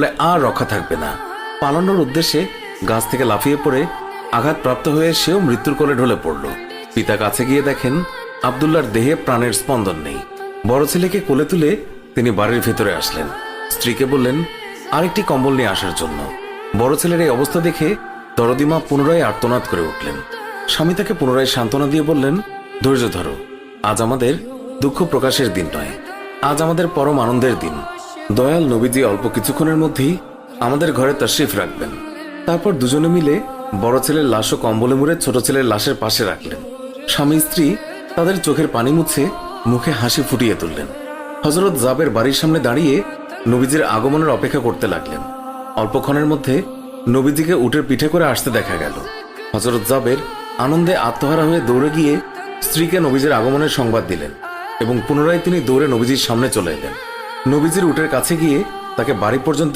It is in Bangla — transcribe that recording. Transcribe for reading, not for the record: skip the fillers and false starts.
করলে আর রক্ষা থাকবে না। পালানোর উদ্দেশ্যে গাছ থেকে লাফিয়ে পড়ে আঘাতপ্রাপ্ত হয়ে সেও মৃত্যুর কোলে ঢলে পড়ল। পিতা কাছে গিয়ে দেখেন আব্দুল্লাহর দেহে প্রাণের স্পন্দন নেই। বড় ছেলেকে কোলে তুলে তিনি বাড়ির ভেতরে আসলেন। স্ত্রীকে বললেন আরেকটি কম্বল নিয়ে আসার জন্য। বড় ছেলের এই অবস্থা দেখে দরদিমা পুনরায় আর্তনাদ করে উঠলেন। স্বামী তাকে পুনরায় সান্ত্বনা দিয়ে বললেন, ধৈর্য ধরো, আজ আমাদের দুঃখ প্রকাশের দিন নয়, আজ আমাদের পরম আনন্দের দিন। দয়াল নবীজি অল্প কিছুক্ষণের মধ্যেই আমাদের ঘরে তাশরিফ রাখবেন। তারপর দুজনে মিলে বড় ছেলের লাশও কম্বলে মুড়ে ছোট ছেলের লাশের পাশে রাখলেন। স্বামী স্ত্রী তাদের চোখের পানি মুছে মুখে হাসি ফুটিয়ে তুললেন। হযরত জাবের বাড়ির সামনে দাঁড়িয়ে নবীজির আগমনের অপেক্ষা করতে লাগলেন। অল্পক্ষণের মধ্যে নবীজিকে উটের পিঠে করে আসতে দেখা গেল। হযরত জাবের আনন্দে আত্মহারা হয়ে দৌড়ে গিয়ে স্ত্রীকে নবীজির আগমনের সংবাদ দিলেন এবং পুনরায় তিনি দৌড়ে নবীজির সামনে চলে এলেন। নবীজির উটের কাছে গিয়ে তাকে বাড়ি পর্যন্ত